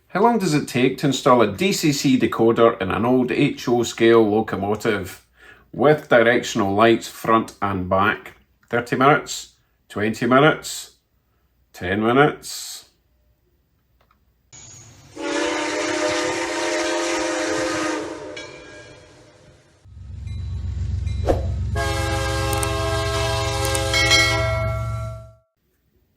How long does it take to install a DCC decoder in an old HO Scale Locomotive with directional lights front and back? 30 minutes? 20 minutes? 10 minutes?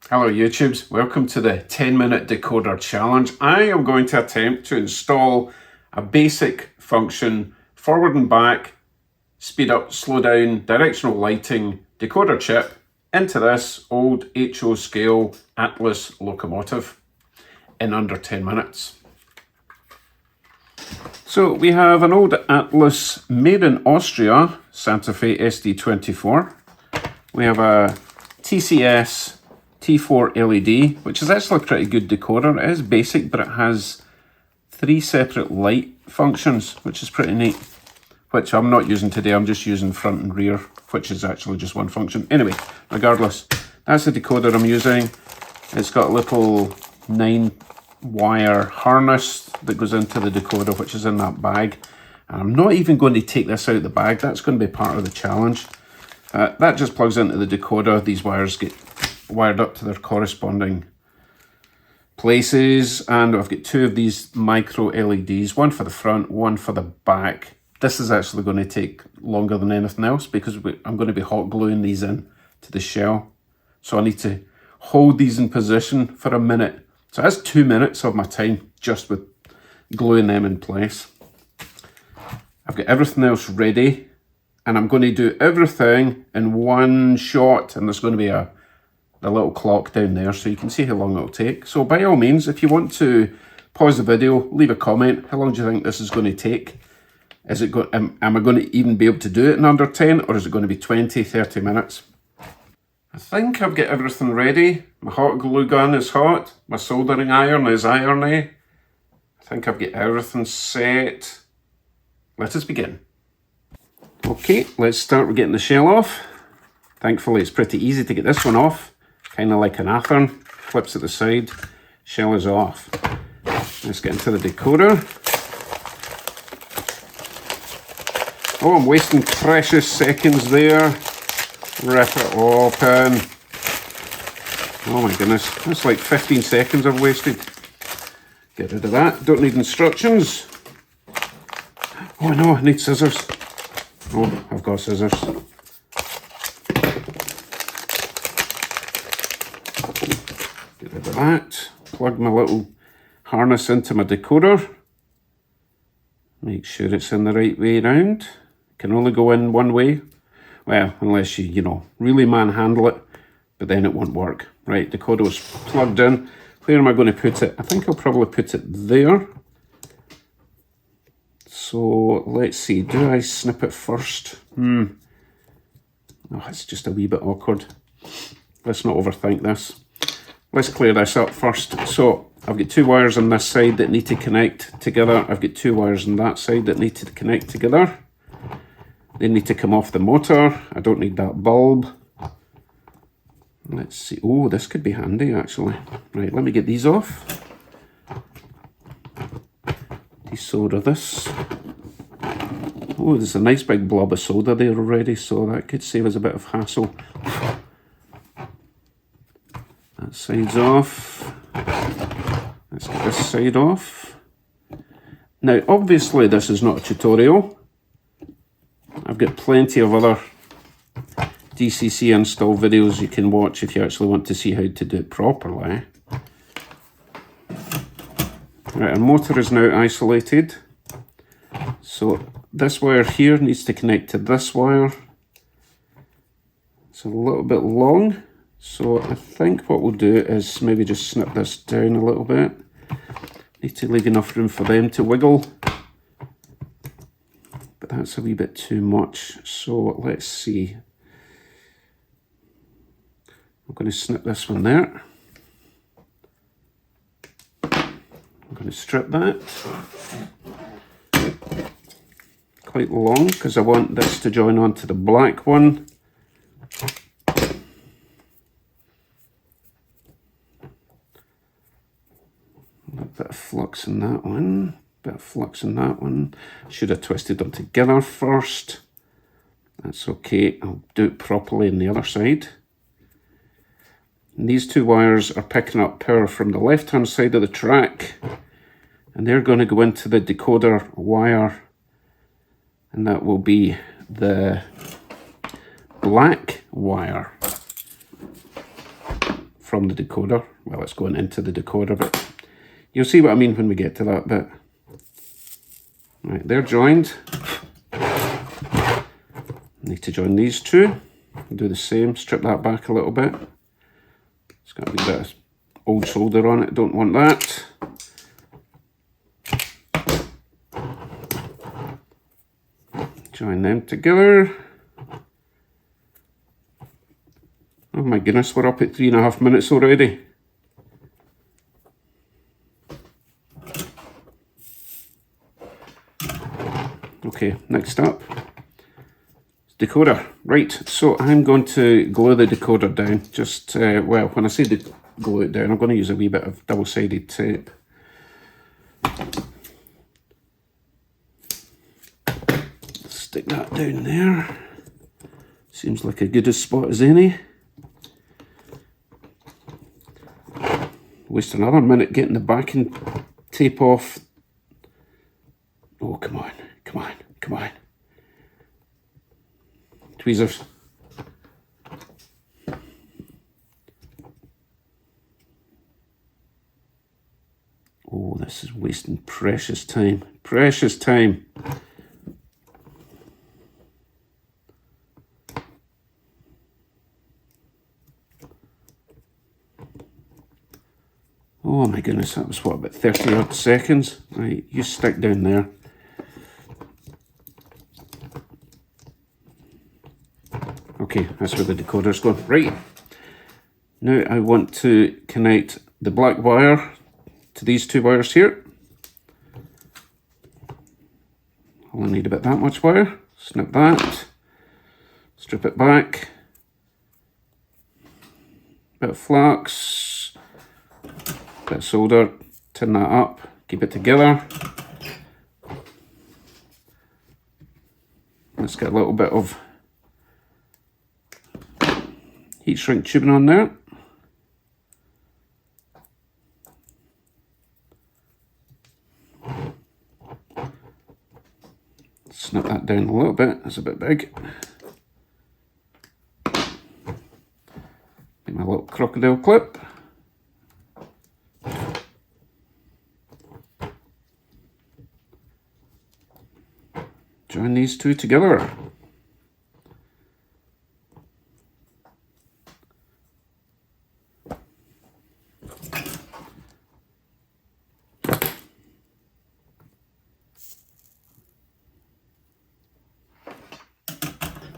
Hello YouTubes, welcome to the 10-minute decoder challenge. I am going to attempt to install a basic function, forward and back, speed up, slow down, directional lighting decoder chip into this old HO Scale Atlas locomotive in under 10 minutes. So we have an old Atlas made in Austria, Santa Fe SD24. We have a TCS T4 LED, which is actually a pretty good decoder. It is basic, but it has 3 separate light functions, which is pretty neat, which I'm not using today. I'm just using front and rear, which is actually just one function. Anyway, regardless, that's the decoder I'm using. It's got a little 9-wire harness that goes into the decoder, which is in that bag. And I'm not even going to take this out of the bag. That's going to be part of the challenge. That just plugs into the decoder. These wires get wired up to their corresponding places, and I've got 2 of these micro LEDs, one for the front, one for the back. This is actually going to take longer than anything else because I'm going to be hot gluing these in to the shell, so I need to hold these in position for a minute. So that's 2 minutes of my time just with gluing them in place. I've got everything else ready, and I'm going to do everything in one shot, and there's going to be a little clock down there so you can see how long it'll take. So by all means, if you want to pause the video, leave a comment. How long do you think this is going to take? Is it am I going to even be able to do it in under 10, or is it going to be 20, 30 minutes? I think I've got everything ready. My hot glue gun is hot. My soldering iron is irony. I think I've got everything set. Let us begin. Okay, let's start with getting the shell off. Thankfully, it's pretty easy to get this one off. Kind of like an athern, flips at the side, shell is off. Let's get into the decoder. Oh, I'm wasting precious seconds there. Rip it open. Oh my goodness, that's like 15 seconds I've wasted. Get rid of that, don't need instructions. Oh no, I need scissors. Oh, I've got scissors. Get rid of that. Plug my little harness into my decoder. Make sure it's in the right way round. Can only go in one way. Well, unless you really manhandle it, but then it won't work. Right, decoder's plugged in. Where am I going to put it? I think I'll probably put it there. So let's see, do I snip it first? Oh, it's just a wee bit awkward. Let's not overthink this. Let's clear this up first. So I've got 2 wires on this side that need to connect together. I've got 2 wires on that side that need to connect together. They need to come off the motor. I don't need that bulb. Let's see. Oh, this could be handy actually. Right, let me get these off. Desolder this. Oh, there's a nice big blob of solder there already, so that could save us a bit of hassle. That side's off. Let's get this side off. Now, obviously this is not a tutorial. I've got plenty of other DCC install videos you can watch if you actually want to see how to do it properly. Right, our motor is now isolated. So this wire here needs to connect to this wire. It's a little bit long. So I think what we'll do is maybe just snip this down a little bit. Need to leave enough room for them to wiggle. But that's a wee bit too much. So let's see. I'm going to snip this one there. I'm going to strip that. Quite long because I want this to join onto the black one. flux in that one, bit of flux in that one. Should have twisted them together first. That's okay, I'll do it properly on the other side. And these two wires are picking up power from the left-hand side of the track, and they're going to go into the decoder wire, and that will be the black wire from the decoder. Well, it's going into the decoder, but you'll see what I mean when we get to that bit. Right, they're joined. Need to join these two. Do the same, strip that back a little bit. It's got a wee bit of old solder on it, don't want that. Join them together. Oh my goodness, we're up at 3.5 minutes already. Okay, next up, decoder. Right, so I'm going to glue the decoder down. Just, well, when I say glue it down, I'm going to use a wee bit of double-sided tape. Stick that down there. Seems like a good a spot as any. Waste another minute getting the backing tape off. Oh, come on, come on, come on. Tweezers. Oh, this is wasting precious time. Precious time. Oh my goodness, that was what, about 30 odd seconds? Right, you stick down there. Okay, that's where the decoder's going. Right, now I want to connect the black wire to these two wires here. I'll need about that much wire. Snip that, strip it back, bit of flux, bit of solder, tin that up, keep it together. Let's get a little bit of heat shrink tubing on there. Snip that down a little bit, that's a bit big. Get my little crocodile clip. Join these two together.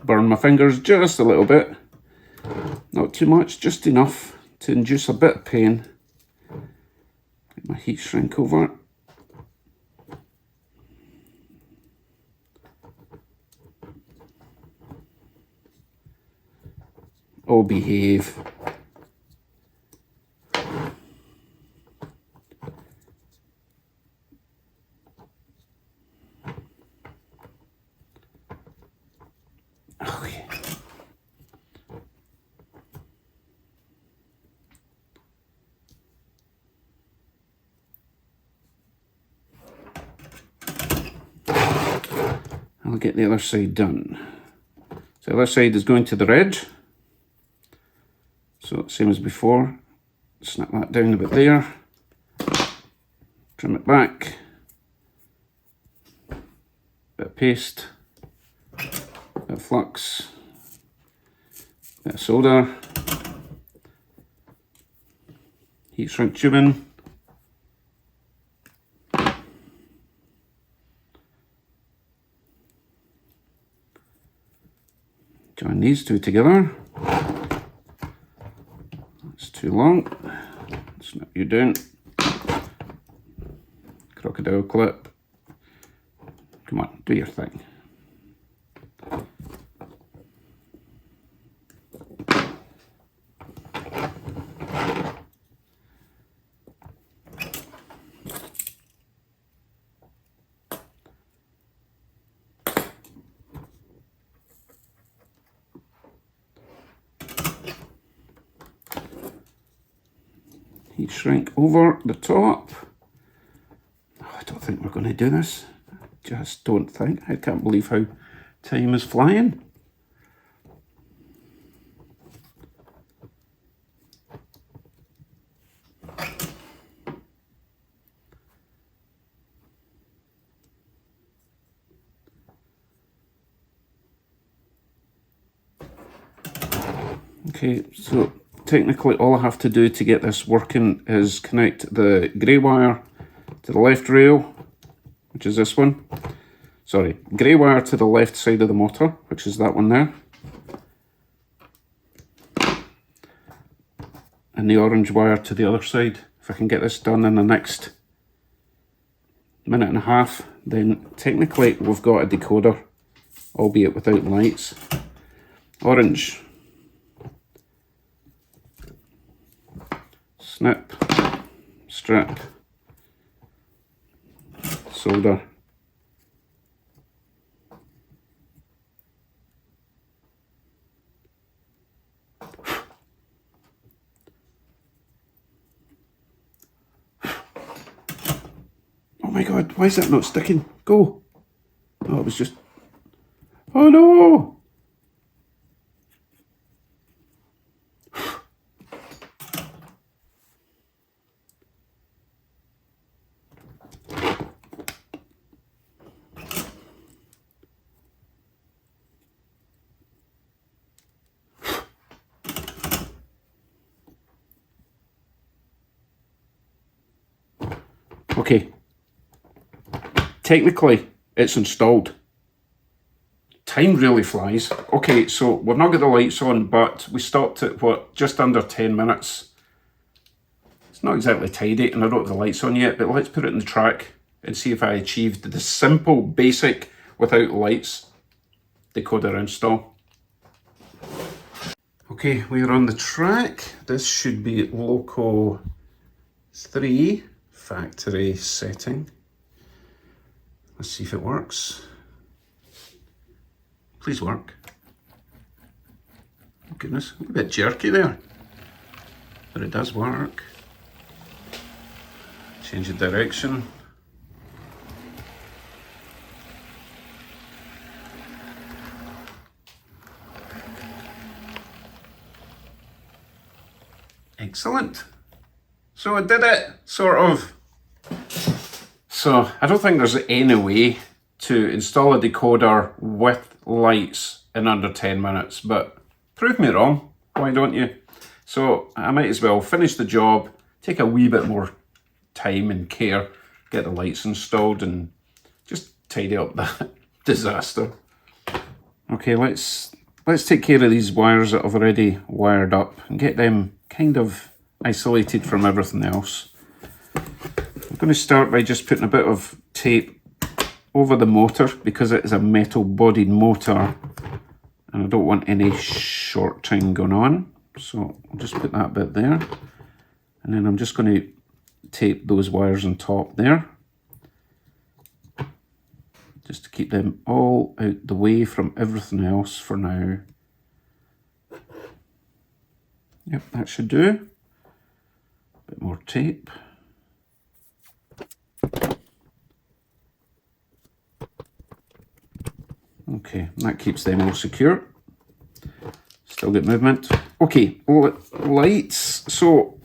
Burn my fingers just a little bit, not too much, just enough to induce a bit of pain. Get my heat shrink over. Oh, behave. Okay. I'll get the other side done. So the other side is going to the red. So same as before, snap that down a bit there, trim it back, bit of paste, bit of flux, bit of solder, heat shrink tubing, join these two together. It's too long. Snap you down. Crocodile clip. Come on, do your thing. heat shrink over the top. Oh, I don't think we're going to do this. Just don't think. I can't believe how time is flying. Okay, so technically all I have to do to get this working is connect the grey wire to the left rail, which is this one. Sorry, grey wire to the left side of the motor, which is that one there. And the orange wire to the other side. If I can get this done in the next minute and a half, then technically we've got a decoder, albeit without lights. Orange. Snip, strip, solder. Oh my god, why is that not sticking? Go! Oh, it was just... Oh no! Okay, technically it's installed. Time really flies. Okay, so we've not got the lights on, but we stopped at what, just under 10 minutes. It's not exactly tidy and I don't have the lights on yet, but let's put it in the track and see if I achieved the simple, basic, without lights decoder install. Okay, we're on the track. This should be Loco 3. Factory setting. Let's see if it works. Please work. Oh goodness, a bit jerky there. But it does work. Change the direction. Excellent. So I did it, sort of. So I don't think there's any way to install a decoder with lights in under 10 minutes, but prove me wrong, why don't you? So I might as well finish the job, take a wee bit more time and care, get the lights installed and just tidy up that disaster. Okay, let's take care of these wires that I've already wired up and get them kind of isolated from everything else. I'm going to start by just putting a bit of tape over the motor because it is a metal bodied motor and I don't want any shorting going on. So I'll just put that bit there and then I'm just going to tape those wires on top there just to keep them all out the way from everything else for now. Yep, that should do. A bit more tape. Okay, that keeps them all secure. Still got movement. Okay, lights. So,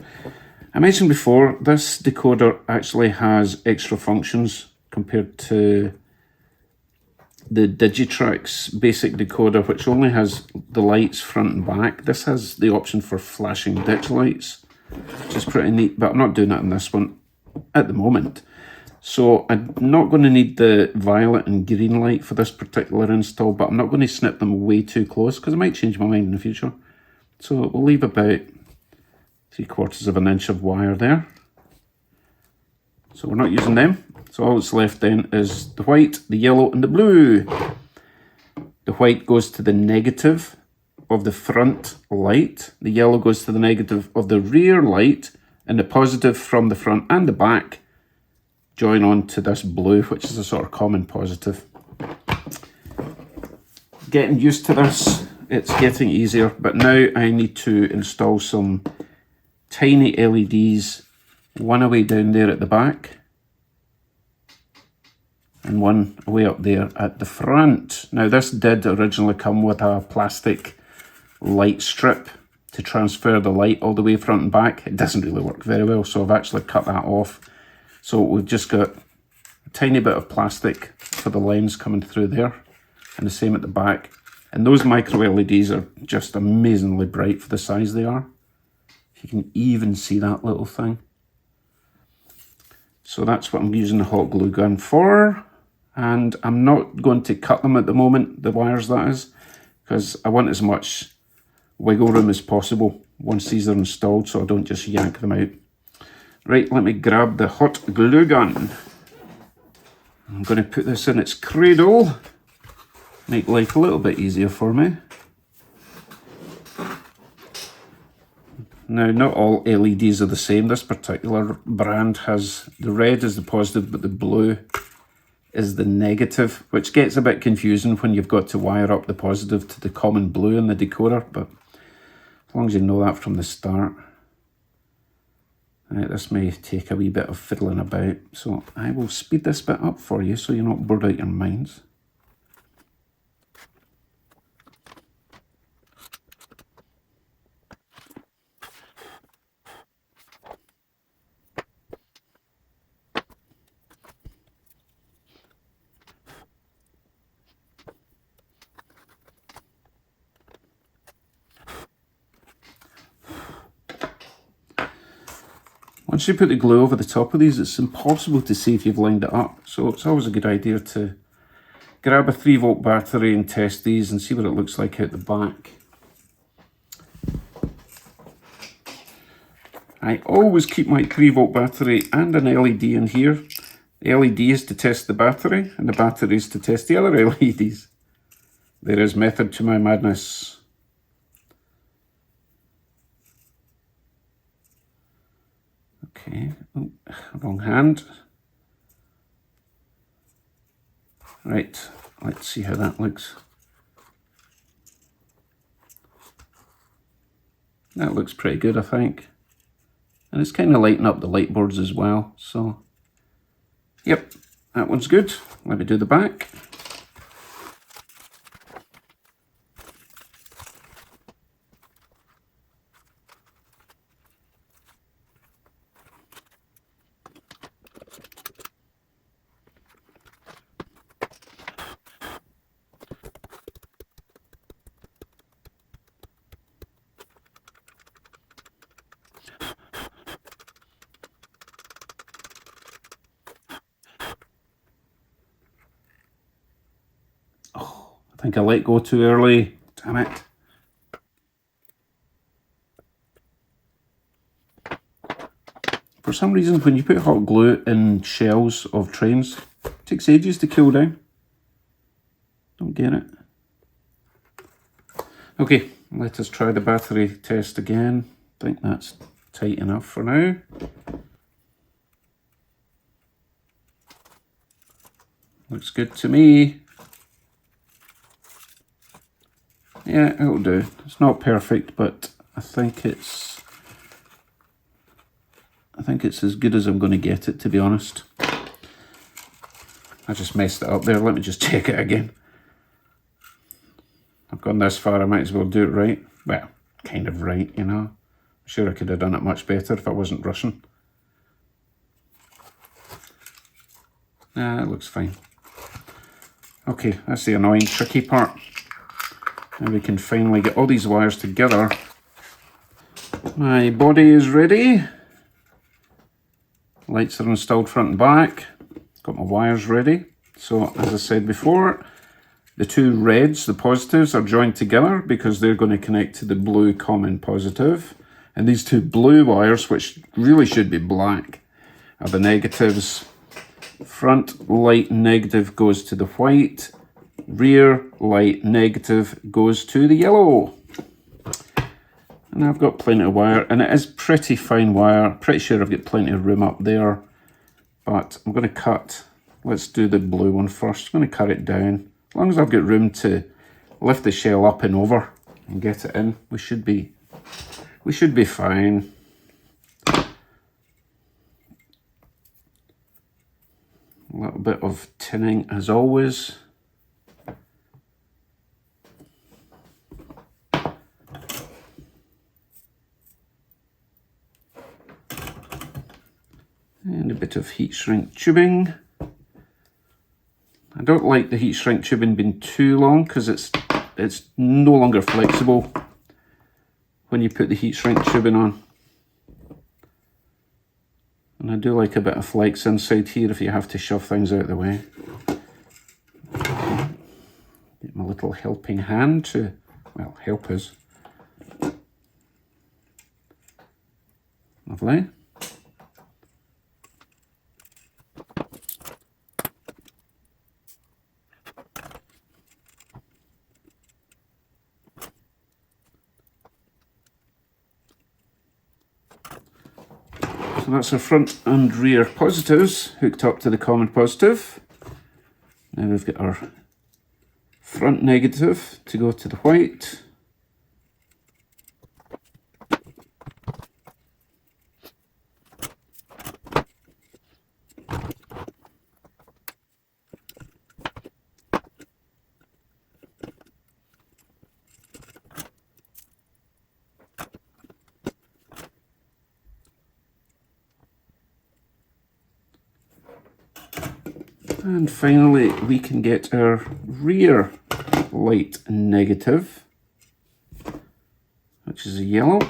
I mentioned before, this decoder actually has extra functions compared to the Digitrax basic decoder, which only has the lights front and back. This has the option for flashing ditch lights, which is pretty neat, but I'm not doing that in this one at the moment. So I'm not going to need the violet and green light for this particular install, but I'm not going to snip them way too close because I might change my mind in the future. So we'll leave about 3/4 of an inch of wire there. So we're not using them. So all that's left then is the white, the yellow and the blue. The white goes to the negative of the front light. The yellow goes to the negative of the rear light, and the positive from the front and the back join on to this blue, which is a sort of common positive. Getting used to this, it's getting easier, but now I need to install some tiny LEDs one away down there at the back, and one away up there at the front. Now this did originally come with a plastic light strip to transfer the light all the way front and back. It doesn't really work very well, so I've actually cut that off. So we've just got a tiny bit of plastic for the lens coming through there, and the same at the back. And those micro LEDs are just amazingly bright for the size they are. You can even see that little thing. So that's what I'm using the hot glue gun for. And I'm not going to cut them at the moment, the wires that is, because I want as much wiggle room as possible once these are installed, so I don't just yank them out. Right, let me grab the hot glue gun. I'm going to put this in its cradle, make life a little bit easier for me. Now, not all LEDs are the same. This particular brand has the red is the positive, but the blue is the negative, which gets a bit confusing when you've got to wire up the positive to the common blue in the decoder, but as long as you know that from the start. Right, this may take a wee bit of fiddling about, so I will speed this bit up for you so you're not bored out your minds. Once you put the glue over the top of these, it's impossible to see if you've lined it up. So it's always a good idea to grab a 3-volt battery and test these and see what it looks like out the back. I always keep my 3-volt battery and an LED in here. The LED is to test the battery, and the battery is to test the other LEDs. There is method to my madness. Okay, oh, wrong hand. Right, let's see how that looks. That looks pretty good, I think. And it's kind of lighting up the light boards as well, so yep, that one's good. Let me do the back. I think I let go too early. Damn it. For some reason, when you put hot glue in shells of trains, it takes ages to cool down. Don't get it. Okay, let us try the battery test again. I think that's tight enough for now. Looks good to me. Yeah, it'll do. It's not perfect, but I think it's as good as I'm going to get it, to be honest. I just messed it up there. Let me just check it again. I've gone this far, I might as well do it right. Well, kind of right, you know. I'm sure I could have done it much better if I wasn't rushing. Nah, it looks fine. Okay, that's the annoying, tricky part. Now we can finally get all these wires together. My body is ready. Lights are installed front and back. Got my wires ready. So as I said before, the two reds, the positives, are joined together because they're going to connect to the blue common positive. And these two blue wires, which really should be black, are the negatives. Front light negative goes to the white. Rear light negative goes to the yellow. And I've got plenty of wire, and it is pretty fine wire. Pretty sure I've got plenty of room up there. But I'm going to cut, let's do the blue one first. I'm going to cut it down. As long as I've got room to lift the shell up and over and get it in, we should be fine. little bit of tinning as always. And a bit of heat shrink tubing. I don't like the heat shrink tubing being too long because it's no longer flexible when you put the heat shrink tubing on. And I do like a bit of flex inside here if you have to shove things out of the way. Get my little helping hand to, well, help us. Lovely. So that's our front and rear positives hooked up to the common positive. Now we've got our front negative to go to the white. And finally, we can get our rear light negative, which is a yellow.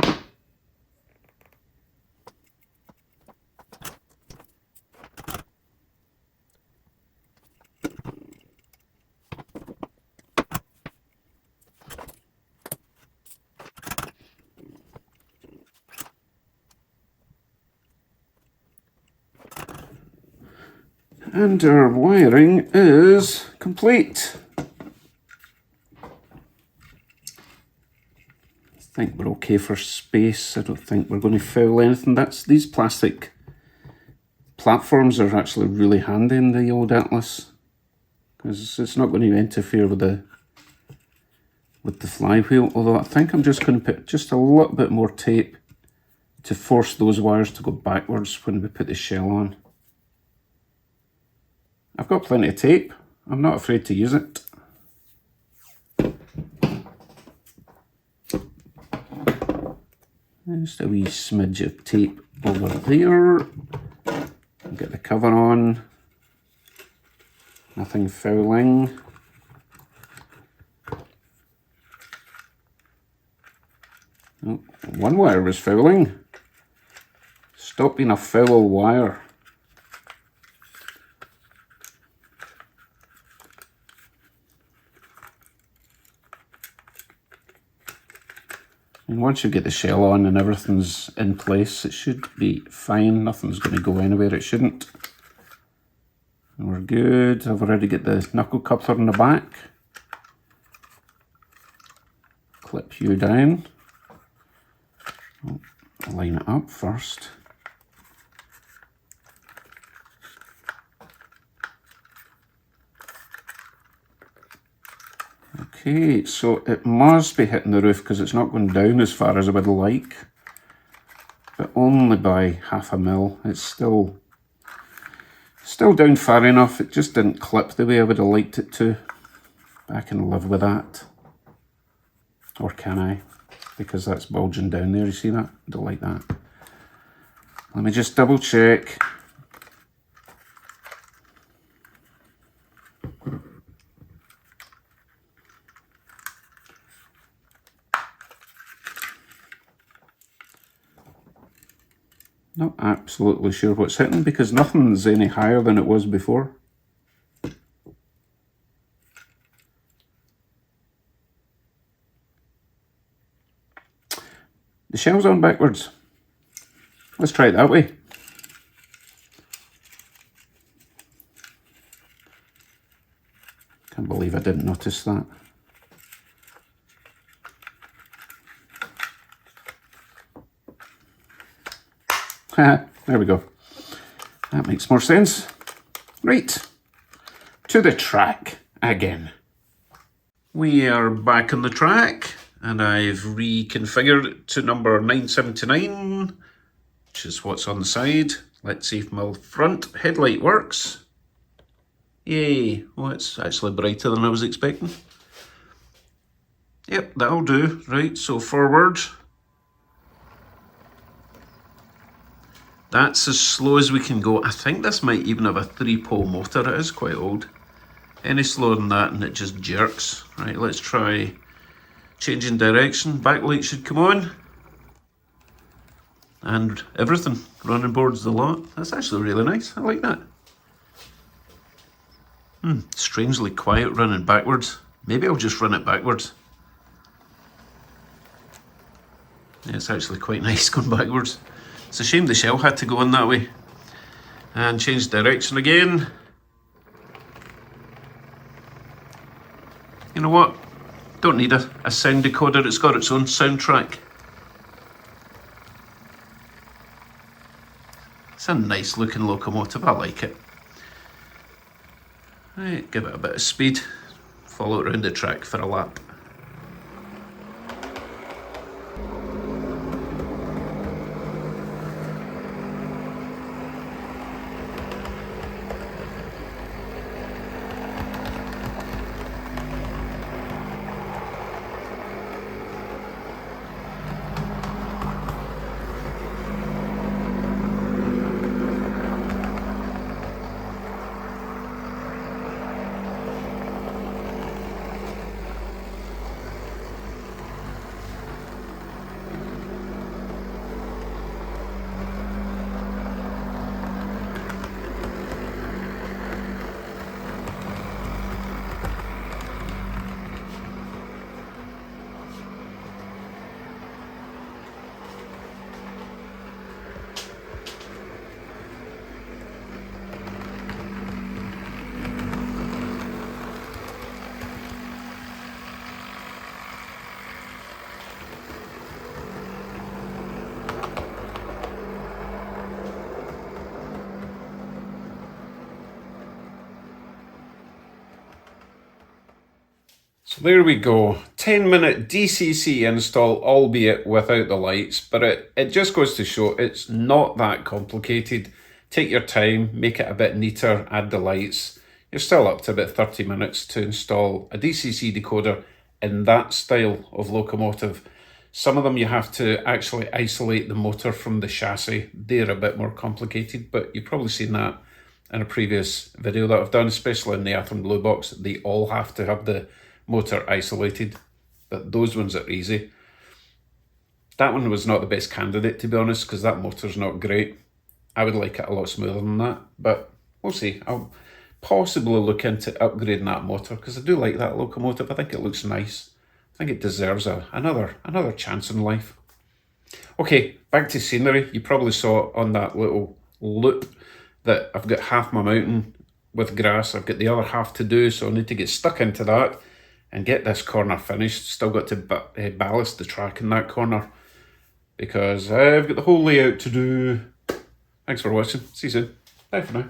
And our wiring is complete. I think we're okay for space. I don't think we're going to foul anything. These plastic platforms are actually really handy in the old Atlas because it's not going to interfere with the flywheel. Although I think I'm just going to put just a little bit more tape to force those wires to go backwards when we put the shell on. I've got plenty of tape. I'm not afraid to use it. Just a wee smidge of tape over there. Get the cover on. Nothing fouling. Oh, one wire was fouling. Stop being a foul wire. And once you get the shell on and everything's in place, it should be fine. Nothing's going to go anywhere it shouldn't. And we're good. I've already got the knuckle coupler in the back. Clip you down. I'll line it up first. Okay, so it must be hitting the roof because it's not going down as far as I would like, but only by 0.5 mil. It's still down far enough. It just didn't clip the way I would have liked it to. I can live with that. Or can I? Because that's bulging down there, you see that? I don't like that. Let me just double check. Not absolutely sure what's hitting because nothing's any higher than it was before. The shell's on backwards. Let's try it that way. Can't believe I didn't notice that. There we go. That makes more sense. Right, to the track again. We are back on the track and I've reconfigured it to number 979, which is what's on the side. Let's see if my front headlight works. Yay, well it's actually brighter than I was expecting. Yep, that'll do. Right, so forward. That's as slow as we can go. I think this might even have a 3-pole motor. It is quite old. Any slower than that and it just jerks. Right, let's try changing direction. Backlight should come on. And everything. Running boards the lot. That's actually really nice. I like that. Strangely quiet running backwards. Maybe I'll just run it backwards. Yeah, it's actually quite nice going backwards. It's a shame the shell had to go in that way. And change direction again. You know what? Don't need a sound decoder, it's got its own soundtrack. It's a nice looking locomotive, I like it. Right, give it a bit of speed, follow it around the track for a lap. So there we go, 10-minute DCC install, albeit without the lights, but it just goes to show it's not that complicated. Take your time, make it a bit neater, add the lights. You're still up to about 30 minutes to install a DCC decoder in that style of locomotive. Some of them you have to actually isolate the motor from the chassis. They're a bit more complicated, but you've probably seen that in a previous video that I've done, especially in the Atom Blue box. They all have to have the motor isolated, but those ones are easy. That one was not the best candidate, to be honest, because that motor's not great. I would like it a lot smoother than that, but we'll see. I'll possibly look into upgrading that motor because I do like that locomotive. I think it looks nice. I think it deserves another chance in life. Okay, back to scenery. You probably saw on that little loop that I've got half my mountain with grass. I've got the other half to do, so I need to get stuck into that and get this corner finished. Still got to ballast the track in that corner because I've got the whole layout to do. Thanks for watching. See you soon. Bye for now.